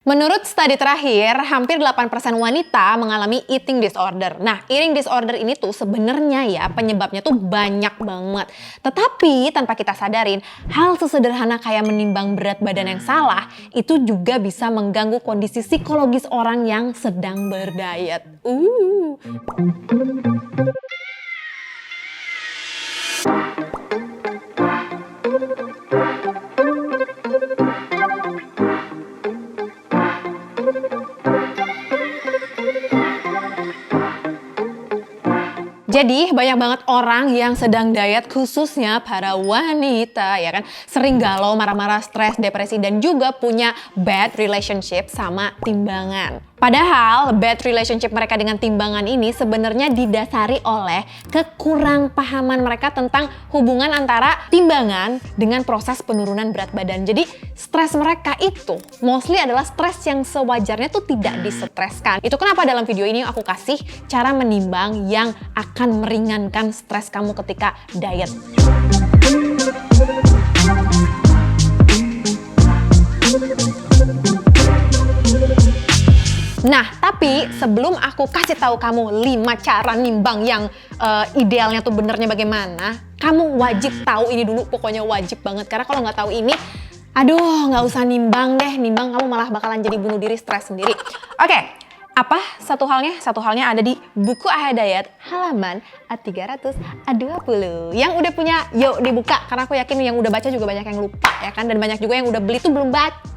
Menurut studi terakhir, hampir 8% wanita mengalami eating disorder. Nah, eating disorder ini tuh sebenarnya ya penyebabnya tuh banyak banget. Tetapi tanpa kita sadarin, hal sesederhana kayak menimbang berat badan yang salah itu juga bisa mengganggu kondisi psikologis orang yang sedang berdiet. Jadi banyak banget orang yang sedang diet, khususnya para wanita ya kan, sering galau, marah-marah, stres, depresi, dan juga punya bad relationship sama timbangan. Padahal bad relationship mereka dengan timbangan ini sebenarnya didasari oleh kekurangpahaman mereka tentang hubungan antara timbangan dengan proses penurunan berat badan. Jadi stres mereka itu mostly adalah stres yang sewajarnya tuh tidak distreskan. Itu kenapa dalam video ini aku kasih cara menimbang yang akan meringankan stres kamu ketika diet. Nah, tapi sebelum aku kasih tahu kamu 5 cara nimbang yang idealnya tuh benernya bagaimana, kamu wajib tahu ini dulu, pokoknya wajib banget. Karena kalau nggak tahu ini, aduh nggak usah nimbang deh, nimbang kamu malah bakalan jadi bunuh diri, stres sendiri. Oke, apa satu halnya? Satu halnya ada di buku I Had Diet halaman 320. Yang udah punya, yuk dibuka. Karena aku yakin yang udah baca juga banyak yang lupa ya kan, dan banyak juga yang udah beli tuh belum baca.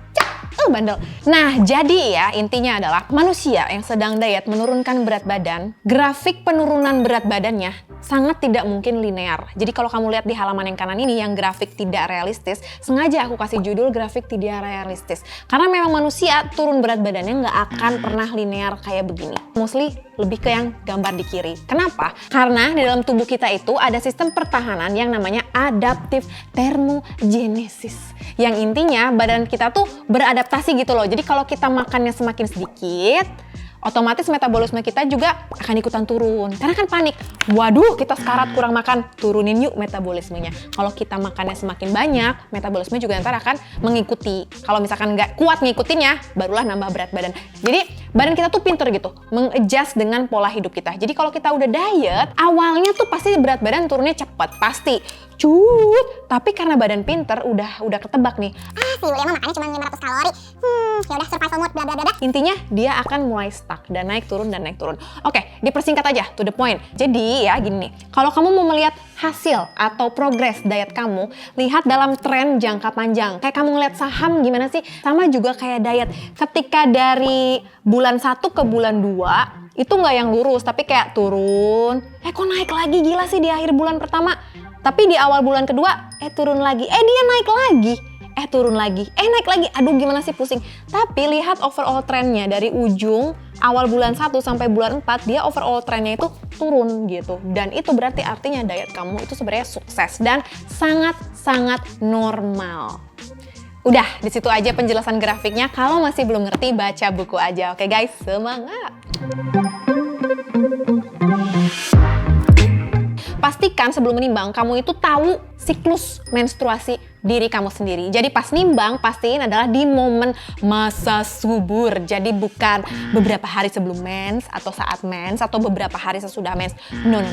Bandel. Nah, jadi ya intinya adalah manusia yang sedang diet menurunkan berat badan, grafik penurunan berat badannya sangat tidak mungkin linear. Jadi kalau kamu lihat di halaman yang kanan ini yang grafik tidak realistis, sengaja aku kasih judul grafik tidak realistis. Karena memang manusia turun berat badannya nggak akan pernah linear kayak begini. Mostly lebih ke yang gambar di kiri. Kenapa? Karena di dalam tubuh kita itu ada sistem pertahanan yang namanya adaptive thermogenesis. Yang intinya badan kita tuh beradaptasi gitu loh. Jadi kalau kita makannya semakin sedikit, otomatis metabolisme kita juga akan ikutan turun. Karena kan panik, waduh kita sekarat kurang makan, turunin yuk metabolismenya. Kalau kita makannya semakin banyak, metabolisme juga ntar akan mengikuti. Kalau misalkan nggak kuat ngikutinnya, barulah nambah berat badan. Jadi badan kita tuh pinter gitu, meng-adjust dengan pola hidup kita. Jadi kalau kita udah diet, awalnya tuh pasti berat badan turunnya cepat, pasti. Tapi karena badan pinter udah ketebak nih. Si Yulia mah makannya cuma 500 kalori. Ya udah survival mode bla bla bla. Intinya dia akan mulai stuck dan naik turun. Oke, dipersingkat aja to the point. Jadi ya gini nih, kalau kamu mau melihat hasil atau progres diet kamu, lihat dalam tren jangka panjang. Kayak kamu ngeliat saham gimana sih? Sama juga kayak diet. Ketika dari bulan 1 ke bulan 2 itu nggak yang lurus, tapi kayak turun. Kok naik lagi, gila sih di akhir bulan pertama. Tapi di awal bulan kedua, turun lagi. Dia naik lagi. Turun lagi. Naik lagi. Aduh gimana sih, pusing. Tapi lihat overall trennya dari ujung awal bulan 1 sampai bulan 4, dia overall trennya itu turun gitu. Dan itu berarti artinya diet kamu itu sebenarnya sukses dan sangat-sangat normal. Udah, di situ aja penjelasan grafiknya. Kalau masih belum ngerti, baca buku aja. Oke guys, semangat! Pastikan sebelum menimbang, kamu itu tahu siklus menstruasi diri kamu sendiri. Jadi pas nimbang, pastiin adalah di momen masa subur. Jadi bukan beberapa hari sebelum mens, atau saat mens, atau beberapa hari sesudah mens. No.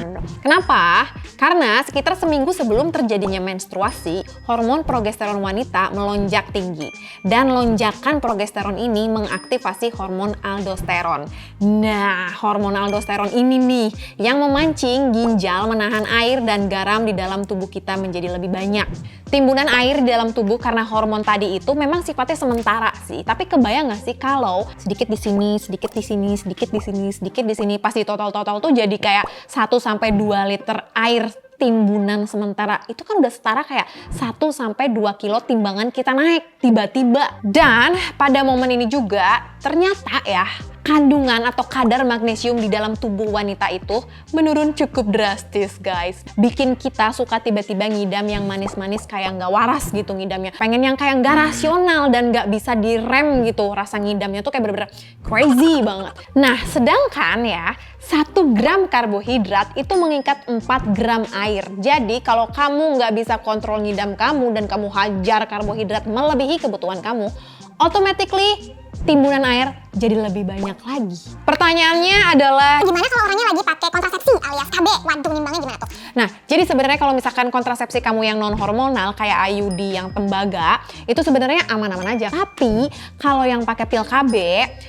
Kenapa? Karena sekitar seminggu sebelum terjadinya menstruasi, hormon progesteron wanita melonjak tinggi. Dan lonjakan progesteron ini mengaktifasi hormon aldosteron. Nah, hormon aldosteron ini nih yang memancing ginjal menahan air dan garam di dalam tubuh kita menjadi lebih banyak. Timbunan air di dalam tubuh karena hormon tadi itu memang sifatnya sementara sih. Tapi kebayang gak sih kalau sedikit di sini, sedikit di sini, sedikit di sini, sedikit di sini, pasti total tuh jadi kayak 1-2 liter air timbunan sementara. Itu kan udah setara kayak 1-2 kilo timbangan kita naik tiba-tiba. Dan pada momen ini juga ternyata ya kandungan atau kadar magnesium di dalam tubuh wanita itu menurun cukup drastis guys. Bikin kita suka tiba-tiba ngidam yang manis-manis kayak nggak waras gitu ngidamnya. Pengen yang kayak nggak rasional dan nggak bisa direm gitu. Rasa ngidamnya tuh kayak bener-bener crazy banget. Nah sedangkan ya 1 gram karbohidrat itu mengikat 4 gram air. Jadi kalau kamu nggak bisa kontrol ngidam kamu dan kamu hajar karbohidrat melebihi kebutuhan kamu, automatically timbunan air jadi lebih banyak lagi. Pertanyaannya adalah, Gimana kalau orangnya lagi pakai kontrasepsi alias KB? Waduh, nimbangnya gimana tuh? nah, jadi sebenarnya kalau misalkan kontrasepsi kamu yang non hormonal kayak IUD yang tembaga, itu sebenarnya aman-aman aja. Tapi kalau yang pakai pil KB,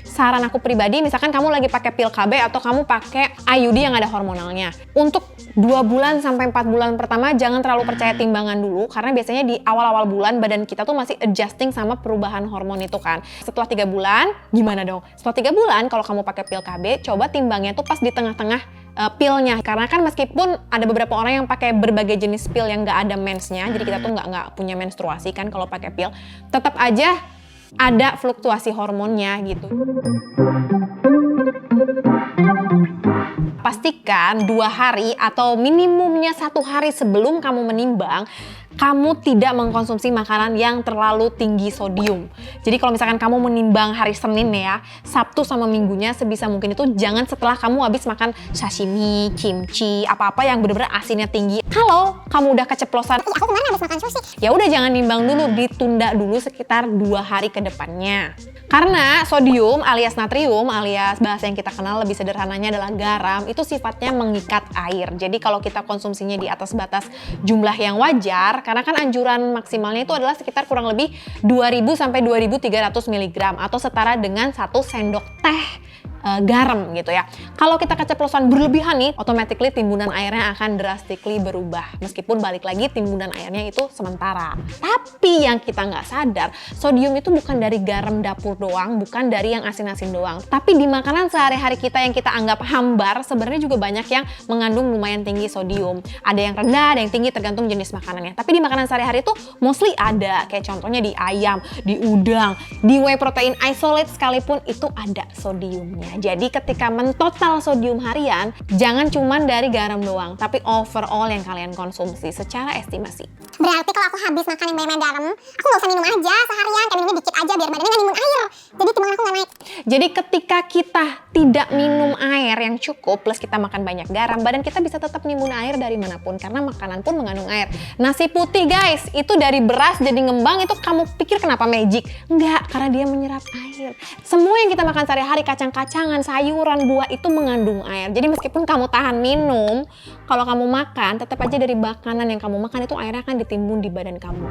saran aku pribadi, misalkan kamu lagi pakai pil KB atau kamu pakai IUD yang ada hormonalnya, untuk 2 bulan sampai 4 bulan pertama jangan terlalu percaya timbangan dulu, karena biasanya di awal-awal bulan badan kita tuh masih adjusting sama perubahan hormon itu kan. Setelah 3 bulan, gimana dong? Setelah 3 bulan kalau kamu pakai pil KB, coba timbangnya tuh pas di tengah-tengah pilnya, karena kan meskipun ada beberapa orang yang pakai berbagai jenis pil yang nggak ada mensnya, jadi kita tuh nggak punya menstruasi kan kalau pakai pil, tetap aja ada fluktuasi hormonnya gitu. Pastikan 2 hari atau minimumnya 1 hari sebelum kamu menimbang, kamu tidak mengkonsumsi makanan yang terlalu tinggi sodium. Jadi kalau misalkan kamu menimbang hari Senin ya, Sabtu sama Minggunya sebisa mungkin itu jangan setelah kamu habis makan sashimi, kimchi, apa-apa yang bener-bener asinnya tinggi. Kalau kamu udah keceplosan, Ih, aku kemarin habis makan sushi. ya udah jangan nimbang dulu, ditunda dulu sekitar 2 hari ke depannya. Karena sodium alias natrium alias bahasa yang kita kenal lebih sederhananya adalah garam, itu sifatnya mengikat air. Jadi kalau kita konsumsinya di atas batas jumlah yang wajar, karena kan anjuran maksimalnya itu adalah sekitar kurang lebih 2000 sampai 2300 mg atau setara dengan 1 sendok teh garam gitu ya. Kalau kita keceplosan berlebihan nih, automatically timbunan airnya akan drastically berubah. Meskipun balik lagi timbunan airnya itu sementara. Tapi yang kita nggak sadar, sodium itu bukan dari garam dapur doang, bukan dari yang asin-asin doang. Tapi di makanan sehari-hari kita yang kita anggap hambar, sebenarnya juga banyak yang mengandung lumayan tinggi sodium. Ada yang rendah, ada yang tinggi tergantung jenis makanannya. Tapi di makanan sehari-hari itu mostly ada. Kayak contohnya di ayam, di udang, di whey protein isolate sekalipun itu ada sodiumnya. Jadi ketika mentotal sodium harian, jangan cuman dari garam doang, tapi overall yang kalian konsumsi secara estimasi. Berarti kalau aku habis makan yang banyak garam, aku nggak usah minum aja seharian, kayak minumnya dikit aja biar badannya nggak nimbun air. Jadi timbangan aku nggak naik. Jadi ketika kita tidak minum air yang cukup plus kita makan banyak garam, badan kita bisa tetap nimbun air dari manapun karena makanan pun mengandung air. Nasi putih guys, itu dari beras jadi ngembang, itu kamu pikir kenapa magic? Enggak, karena dia menyerap air. Semua yang kita makan sehari-hari, kacang-kacangan, sayuran, buah itu mengandung air. Jadi meskipun kamu tahan minum, kalau kamu makan, tetap aja dari makanan yang kamu makan itu airnya akan ditimbun di badan kamu.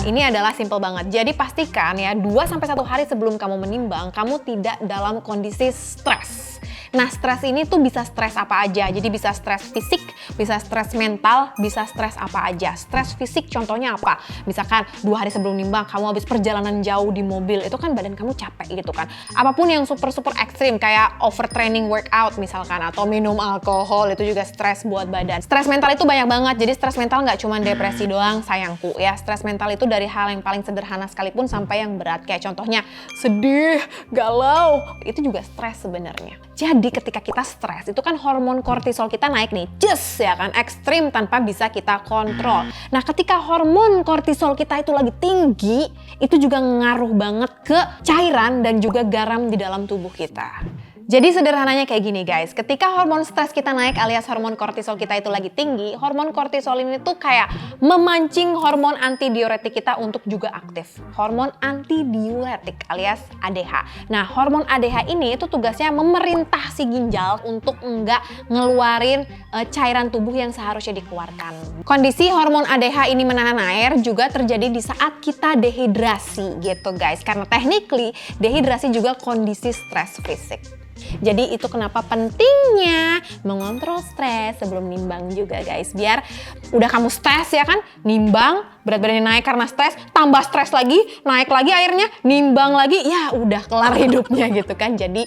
Ini adalah simple banget. Jadi pastikan ya 2-1 hari sebelum kamu menimbang, kamu tidak dalam kondisi stres. Nah, stres ini tuh bisa stres apa aja. Jadi bisa stres fisik, bisa stres mental, bisa stres apa aja. Stres fisik contohnya apa? Misalkan 2 hari sebelum nimbang, kamu habis perjalanan jauh di mobil, itu kan badan kamu capek gitu kan. Apapun yang super ekstrim kayak overtraining workout misalkan, atau minum alkohol, itu juga stres buat badan. Stres mental itu banyak banget. Jadi stres mental nggak cuma depresi doang sayangku ya. Stres mental itu dari hal yang paling sederhana sekalipun sampai yang berat. Kayak contohnya sedih, galau, itu juga stres sebenarnya. Jadi ketika kita stres, itu kan hormon kortisol kita naik nih, just ya kan, ekstrim tanpa bisa kita kontrol. Nah ketika hormon kortisol kita itu lagi tinggi, itu juga ngaruh banget ke cairan dan juga garam di dalam tubuh kita. Jadi sederhananya kayak gini guys, ketika hormon stres kita naik alias hormon kortisol kita itu lagi tinggi, hormon kortisol ini tuh kayak memancing hormon antidiuretik kita untuk juga aktif. Hormon antidiuretik alias ADH. Nah hormon ADH ini itu tugasnya memerintah si ginjal untuk enggak ngeluarin cairan tubuh yang seharusnya dikeluarkan. Kondisi hormon ADH ini menahan air juga terjadi di saat kita dehidrasi gitu guys. Karena technically dehidrasi juga kondisi stres fisik. Jadi itu kenapa pentingnya mengontrol stres sebelum nimbang juga guys. Biar udah kamu stres ya kan, nimbang, berat badannya naik karena stres, tambah stres lagi, naik lagi airnya, nimbang lagi, ya udah kelar hidupnya gitu kan. Jadi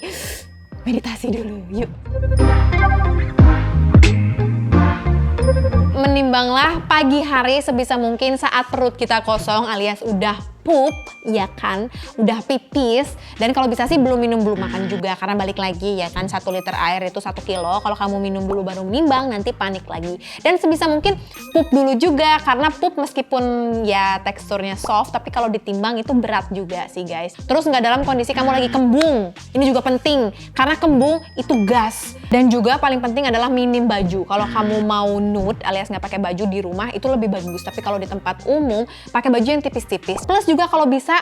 meditasi dulu, yuk. Menimbanglah pagi hari sebisa mungkin saat perut kita kosong alias udah pup, ya kan, udah pipis, dan kalau bisa sih belum minum belum makan juga, karena balik lagi ya kan 1 liter air itu 1 kilo, kalau kamu minum dulu baru menimbang nanti panik lagi. Dan sebisa mungkin pup dulu juga, karena pup meskipun ya teksturnya soft, tapi kalau ditimbang itu berat juga sih guys. Terus nggak dalam kondisi kamu lagi kembung, ini juga penting, karena kembung itu gas. Dan juga paling penting adalah minim baju. Kalau kamu mau nude alias nggak pakai baju di rumah itu lebih bagus, tapi kalau di tempat umum pakai baju yang tipis-tipis. Plus juga kalau bisa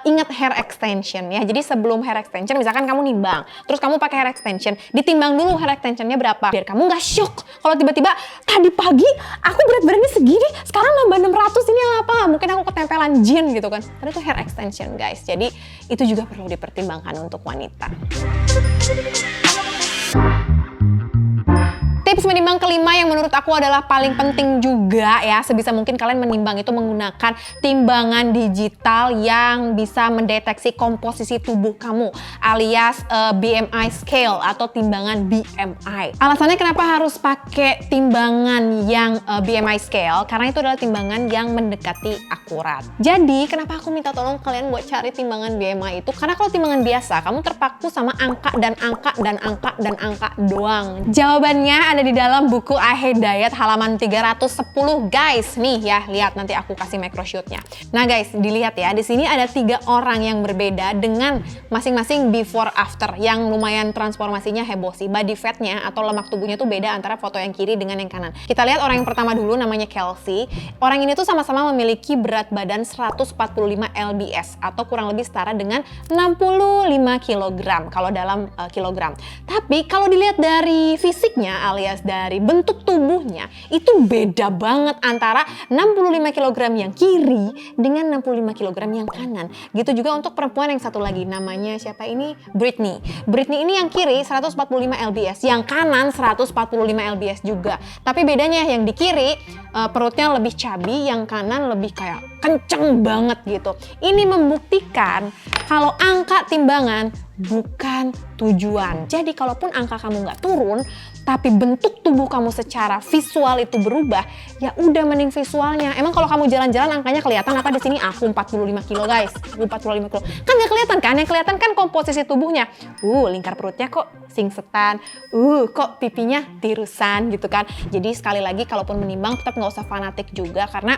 ingat hair extension ya. Jadi sebelum hair extension, misalkan kamu nimbang, terus kamu pakai hair extension, ditimbang dulu hair extensionnya berapa, biar kamu nggak shock. Kalau tiba-tiba tadi pagi aku berat badannya segini, sekarang nambah 600, ini apa? Mungkin aku ketempelan jin gitu kan. Tapi itu hair extension guys. Jadi itu juga perlu dipertimbangkan untuk wanita. Tips menimbang kelima yang menurut aku adalah paling penting juga ya, sebisa mungkin kalian menimbang itu menggunakan timbangan digital yang bisa mendeteksi komposisi tubuh kamu alias BMI scale atau timbangan BMI. Alasannya kenapa harus pakai timbangan yang BMI scale? Karena itu adalah timbangan yang mendekati akurat. Jadi kenapa aku minta tolong kalian buat cari timbangan BMI itu? Karena kalau timbangan biasa kamu terpaku sama angka dan angka dan angka dan angka doang. Jawabannya ada di dalam buku I Hate Diet halaman 310 guys. Nih ya, lihat nanti aku kasih macro shoot-nya. Nah guys, dilihat ya, di sini ada 3 orang yang berbeda dengan masing-masing before after yang lumayan transformasinya heboh sih. Body fat-nya atau lemak tubuhnya tuh beda antara foto yang kiri dengan yang kanan. Kita lihat orang yang pertama dulu, namanya Kelsey. Orang ini tuh sama-sama memiliki berat badan 145 lbs atau kurang lebih setara dengan 65 kg kalau dalam kilogram. Tapi kalau dilihat dari fisiknya alias dari bentuk tubuhnya itu beda banget antara 65 kg yang kiri dengan 65 kg yang kanan. Gitu juga untuk perempuan yang satu lagi, namanya siapa ini? Britney. Britney ini yang kiri 145 lbs, yang kanan 145 lbs juga. Tapi bedanya yang di kiri perutnya lebih chubby, yang kanan lebih kayak kenceng banget gitu. Ini membuktikan kalau angka timbangan bukan tujuan. Jadi kalaupun angka kamu nggak turun, tapi bentuk tubuh kamu secara visual itu berubah, ya udah mending visualnya. Emang kalau kamu jalan-jalan angkanya kelihatan apa di sini? Aku 45 kilo guys, aku 45 kilo. Kan nggak kelihatan kan? Yang kelihatan kan komposisi tubuhnya. Lingkar perutnya kok singsetan. Kok pipinya tirusan gitu kan. Jadi sekali lagi kalaupun menimbang tetap nggak usah fanatik juga, karena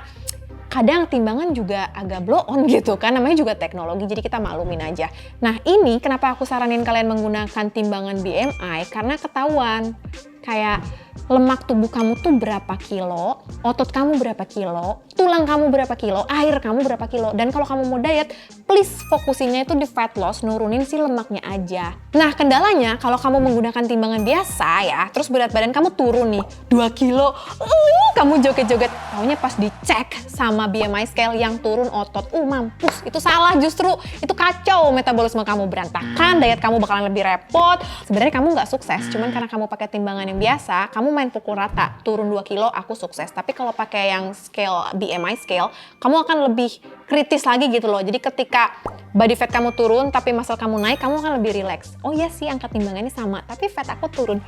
kadang timbangan juga agak blow on gitu kan, namanya juga teknologi, jadi kita maklumin aja. Nah ini kenapa aku saranin kalian menggunakan timbangan BMI, karena ketahuan kayak lemak tubuh kamu tuh berapa kilo, otot kamu berapa kilo, tulang kamu berapa kilo, air kamu berapa kilo. Dan kalau kamu mau diet, please fokusinnya itu di fat loss, nurunin si lemaknya aja. Nah kendalanya kalau kamu menggunakan timbangan biasa ya, terus berat badan kamu turun nih 2 kilo, kamu joget-joget, taunya pas dicek sama BMI scale yang turun otot, mampus, itu salah justru, itu kacau, metabolisme kamu berantakan, diet kamu bakalan lebih repot. Sebenarnya kamu nggak sukses, cuman karena kamu pakai timbangan yang biasa, kamu main pukul rata, turun 2 kilo aku sukses. Tapi kalau pakai yang scale BMI scale, kamu akan lebih kritis lagi gitu loh. Jadi ketika body fat kamu turun tapi muscle kamu naik, kamu akan lebih relax. Oh iya sih, angka timbangannya sama, tapi fat aku turun.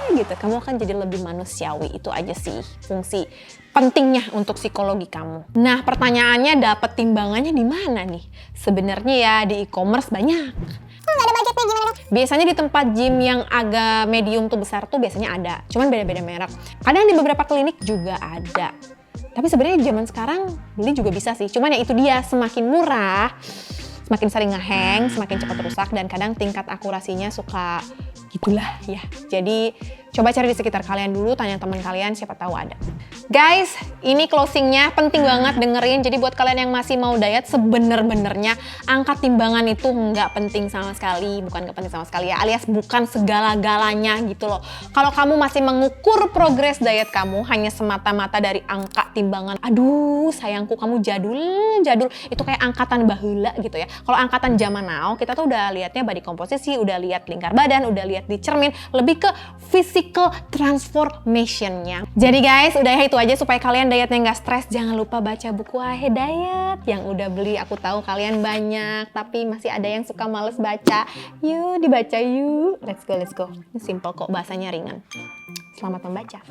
Gitu, kamu akan jadi lebih manusiawi. Itu aja sih fungsi pentingnya untuk psikologi kamu. Nah, pertanyaannya dapat timbangannya di mana nih? Sebenarnya ya di e-commerce banyak. Nggak ada budgetnya gimana dong? Biasanya di tempat gym yang agak medium tuh besar tuh biasanya ada, cuman beda-beda merek. Kadang di beberapa klinik juga ada. Tapi sebenarnya zaman sekarang beli juga bisa sih. Cuman ya itu dia, semakin murah, semakin sering ngehang, semakin cepat rusak, dan kadang tingkat akurasinya suka gitulah ya. Jadi coba cari di sekitar kalian dulu, tanya teman kalian, siapa tahu ada. Guys, ini closingnya penting banget dengerin. Jadi buat kalian yang masih mau diet, sebener-benernya angka timbangan itu nggak penting sama sekali. Bukan nggak penting sama sekali ya, alias bukan segala-galanya gitu loh. Kalau kamu masih mengukur progres diet kamu hanya semata-mata dari angka timbangan, aduh sayangku kamu jadul. Itu kayak angkatan baheula gitu ya. Kalau angkatan zaman now, kita tuh udah lihatnya body komposisi, udah lihat lingkar badan, udah lihat di cermin, lebih ke physical transformation-nya. Jadi guys, udah ya itu aja supaya kalian dietnya nggak stres. Jangan lupa baca buku I Hate Diet yang udah beli. Aku tahu kalian banyak, tapi masih ada yang suka males baca. Yuk dibaca yuk. Let's go. Ini simple kok, bahasanya ringan. Selamat membaca.